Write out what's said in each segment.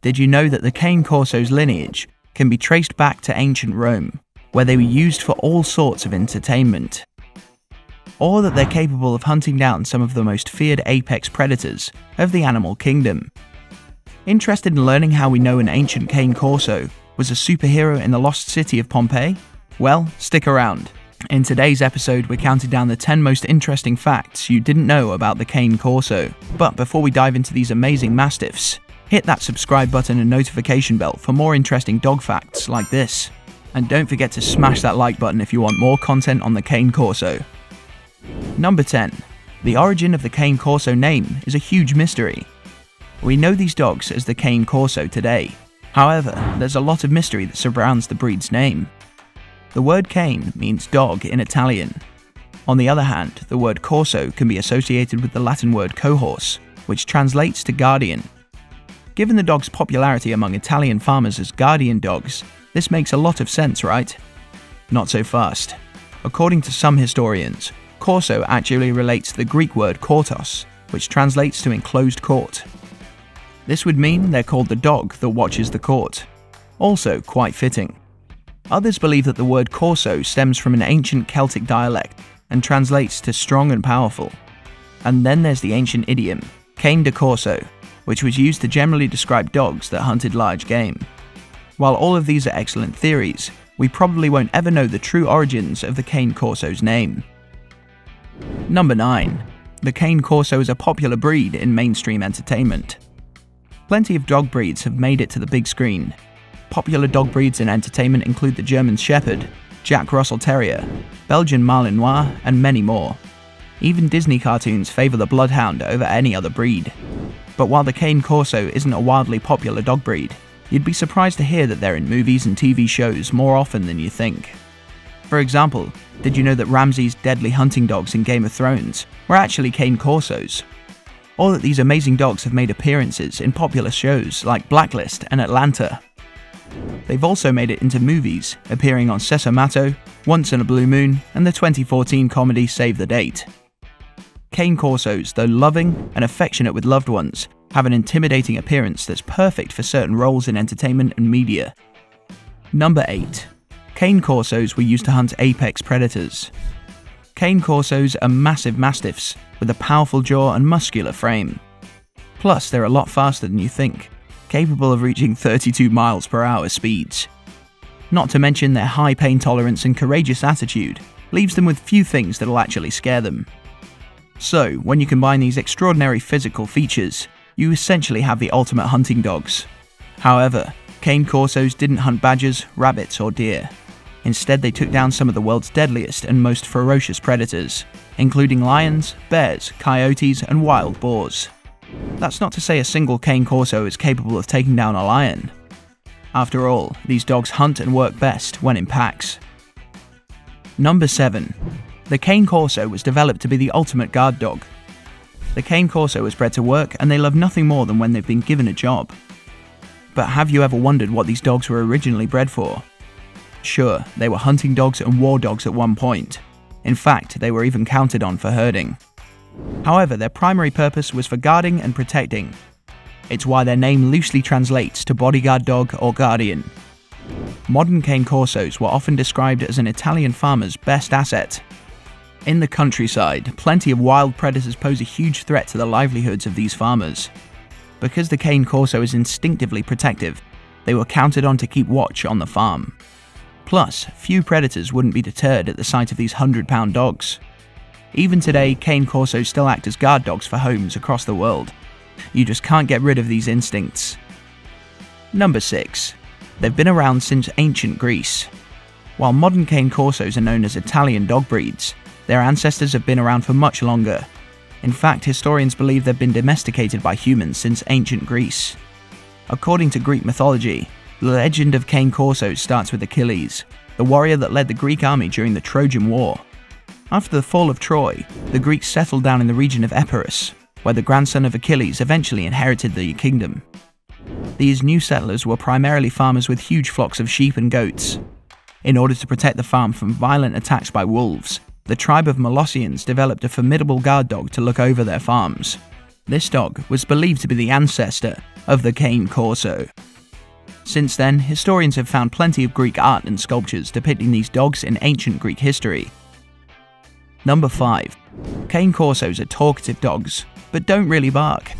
Did you know that the Cane Corso's lineage can be traced back to ancient Rome, where they were used for all sorts of entertainment? Or that they're capable of hunting down some of the most feared apex predators of the animal kingdom? Interested in learning how we know an ancient Cane Corso was a superhero in the lost city of Pompeii? Well, stick around. In today's episode, we're counting down the 10 most interesting facts you didn't know about the Cane Corso. But before we dive into these amazing mastiffs, hit that subscribe button and notification bell for more interesting dog facts like this. And don't forget to smash that like button if you want more content on the Cane Corso. Number 10. The origin of the Cane Corso name is a huge mystery. We know these dogs as the Cane Corso today. However, there's a lot of mystery that surrounds the breed's name. The word cane means dog in Italian. On the other hand, the word corso can be associated with the Latin word cohorse, which translates to guardian. Given the dog's popularity among Italian farmers as guardian dogs, this makes a lot of sense, right? Not so fast. According to some historians, corso actually relates to the Greek word kortos, which translates to enclosed court. This would mean they're called the dog that watches the court. Also quite fitting. Others believe that the word corso stems from an ancient Celtic dialect and translates to strong and powerful. And then there's the ancient idiom, cane de corso, which was used to generally describe dogs that hunted large game. While all of these are excellent theories, we probably won't ever know the true origins of the Cane Corso's name. Number 9. The Cane Corso is a popular breed in mainstream entertainment. Plenty of dog breeds have made it to the big screen. Popular dog breeds in entertainment include the German Shepherd, Jack Russell Terrier, Belgian Malinois, and many more. Even Disney cartoons favour the Bloodhound over any other breed. But while the Cane Corso isn't a wildly popular dog breed, you'd be surprised to hear that they're in movies and TV shows more often than you think. For example, did you know that Ramsay's deadly hunting dogs in Game of Thrones were actually Cane Corsos? Or that these amazing dogs have made appearances in popular shows like Blacklist and Atlanta. They've also made it into movies, appearing on Sesomato, Once in a Blue Moon, and the 2014 comedy Save the Date. Cane Corsos, though loving and affectionate with loved ones, have an intimidating appearance that's perfect for certain roles in entertainment and media. Number 8. Cane Corsos were used to hunt apex predators. Cane Corsos are massive mastiffs with a powerful jaw and muscular frame. Plus, they're a lot faster than you think, capable of reaching 32 miles per hour speeds. Not to mention their high pain tolerance and courageous attitude leaves them with few things that'll actually scare them. So, when you combine these extraordinary physical features, you essentially have the ultimate hunting dogs. However, Cane Corsos didn't hunt badgers, rabbits, or deer. Instead, they took down some of the world's deadliest and most ferocious predators, including lions, bears, coyotes, and wild boars. That's not to say a single Cane Corso is capable of taking down a lion. After all, these dogs hunt and work best when in packs. Number 7. The Cane Corso was developed to be the ultimate guard dog. The Cane Corso was bred to work, and they love nothing more than when they've been given a job. But have you ever wondered what these dogs were originally bred for? Sure, they were hunting dogs and war dogs at one point. In fact, they were even counted on for herding. However, their primary purpose was for guarding and protecting. It's why their name loosely translates to bodyguard dog or guardian. Modern Cane Corsos were often described as an Italian farmer's best asset. In the countryside, plenty of wild predators pose a huge threat to the livelihoods of these farmers. Because the Cane Corso is instinctively protective, they were counted on to keep watch on the farm. Plus, few predators wouldn't be deterred at the sight of these 100-pound dogs. Even today, Cane Corsos still act as guard dogs for homes across the world. You just can't get rid of these instincts. Number 6. They've been around since ancient Greece. While modern Cane Corsos are known as Italian dog breeds, their ancestors have been around for much longer. In fact, historians believe they've been domesticated by humans since ancient Greece. According to Greek mythology, the legend of Cane Corsos starts with Achilles, the warrior that led the Greek army during the Trojan War. After the fall of Troy, the Greeks settled down in the region of Epirus, where the grandson of Achilles eventually inherited the kingdom. These new settlers were primarily farmers with huge flocks of sheep and goats. In order to protect the farm from violent attacks by wolves, the tribe of Molossians developed a formidable guard dog to look over their farms. This dog was believed to be the ancestor of the Cane Corso. Since then, historians have found plenty of Greek art and sculptures depicting these dogs in ancient Greek history. Number 5. Cane Corsos are talkative dogs, but don't really bark.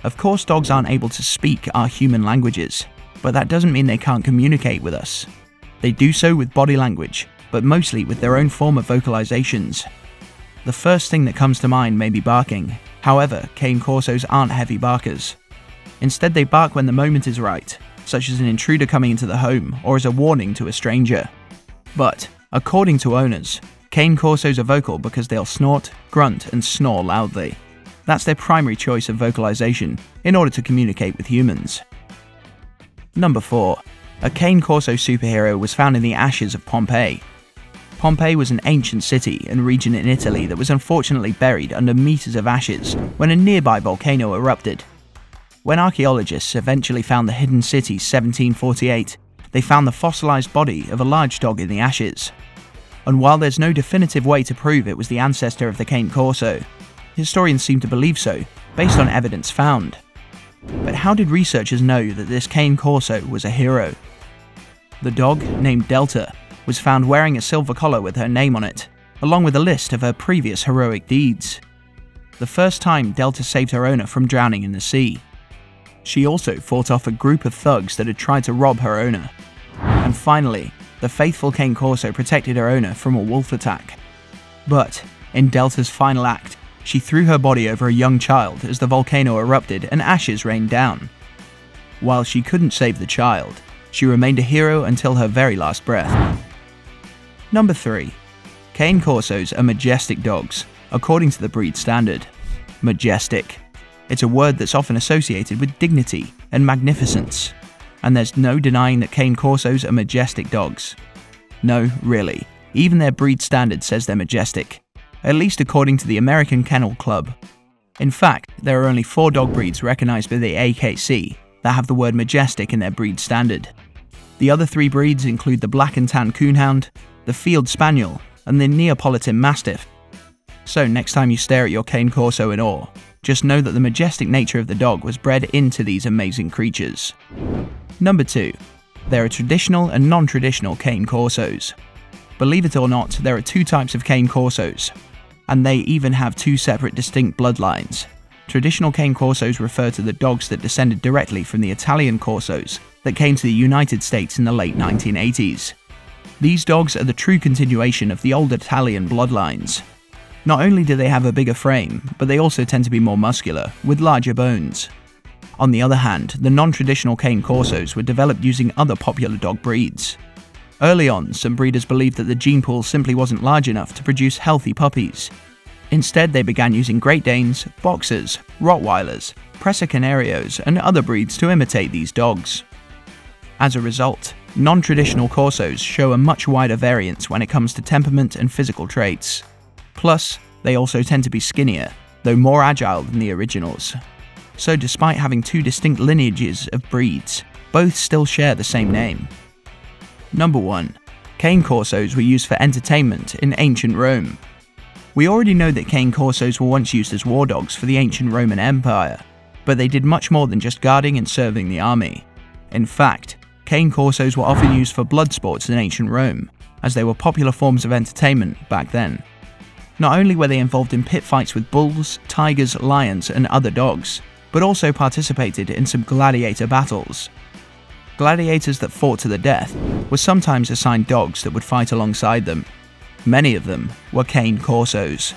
Of course, dogs aren't able to speak our human languages, but that doesn't mean they can't communicate with us. They do so with body language, but mostly with their own form of vocalizations. The first thing that comes to mind may be barking. However, Cane Corsos aren't heavy barkers. Instead, they bark when the moment is right, such as an intruder coming into the home or as a warning to a stranger. But, according to owners, Cane Corsos are vocal because they'll snort, grunt, and snore loudly. That's their primary choice of vocalization in order to communicate with humans. Number 4. A Cane Corso superhero was found in the ashes of Pompeii. Pompeii was an ancient city and region in Italy that was unfortunately buried under meters of ashes when a nearby volcano erupted. When archaeologists eventually found the hidden city 1748, they found the fossilized body of a large dog in the ashes. And while there's no definitive way to prove it was the ancestor of the Cane Corso, historians seem to believe so, based on evidence found. But how did researchers know that this Cane Corso was a hero? The dog, named Delta, was found wearing a silver collar with her name on it, along with a list of her previous heroic deeds. The first time Delta saved her owner from drowning in the sea. She also fought off a group of thugs that had tried to rob her owner. And finally, the faithful Cane Corso protected her owner from a wolf attack. But, in Delta's final act, she threw her body over a young child as the volcano erupted and ashes rained down. While she couldn't save the child, she remained a hero until her very last breath. Number 3. Cane Corsos are majestic dogs, according to the breed standard. Majestic. It's a word that's often associated with dignity and magnificence. And there's no denying that Cane Corsos are majestic dogs. No, really. Even their breed standard says they're majestic. At least according to the American Kennel Club. In fact, there are only 4 dog breeds recognized by the AKC that have the word majestic in their breed standard. The other 3 breeds include the Black and Tan Coonhound, the Field Spaniel, and the Neapolitan Mastiff. So next time you stare at your Cane Corso in awe, just know that the majestic nature of the dog was bred into these amazing creatures. Number 2. There are traditional and non-traditional Cane Corsos. Believe it or not, there are 2 types of Cane Corsos, and they even have 2 separate distinct bloodlines. Traditional Cane Corsos refer to the dogs that descended directly from the Italian Corsos that came to the United States in the late 1980s. These dogs are the true continuation of the old Italian bloodlines. Not only do they have a bigger frame, but they also tend to be more muscular, with larger bones. On the other hand, the non-traditional Cane Corsos were developed using other popular dog breeds. Early on, some breeders believed that the gene pool simply wasn't large enough to produce healthy puppies. Instead, they began using Great Danes, Boxers, Rottweilers, Presa Canarios, and other breeds to imitate these dogs. As a result, non-traditional Corsos show a much wider variance when it comes to temperament and physical traits. Plus, they also tend to be skinnier, though more agile than the originals. So despite having 2 distinct lineages of breeds, both still share the same name. Number 1. Cane Corsos were used for entertainment in ancient Rome. We already know that Cane Corsos were once used as war dogs for the ancient Roman Empire, but they did much more than just guarding and serving the army. In fact, Cane Corsos were often used for blood sports in ancient Rome, as they were popular forms of entertainment back then. Not only were they involved in pit fights with bulls, tigers, lions, and other dogs, but also participated in some gladiator battles. Gladiators that fought to the death were sometimes assigned dogs that would fight alongside them. Many of them were Cane Corsos.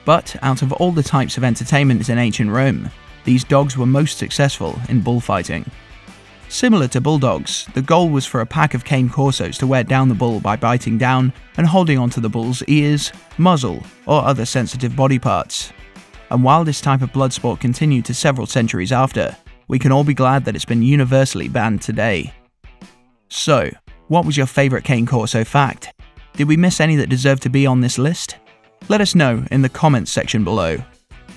But out of all the types of entertainment in ancient Rome, these dogs were most successful in bullfighting. Similar to bulldogs, the goal was for a pack of Cane Corsos to wear down the bull by biting down and holding onto the bull's ears, muzzle, or other sensitive body parts. And while this type of blood sport continued to several centuries after, we can all be glad that it's been universally banned today. So, what was your favourite Cane Corso fact? Did we miss any that deserve to be on this list? Let us know in the comments section below.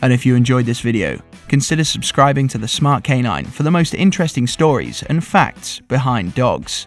And if you enjoyed this video, consider subscribing to the Smart Canine for the most interesting stories and facts behind dogs.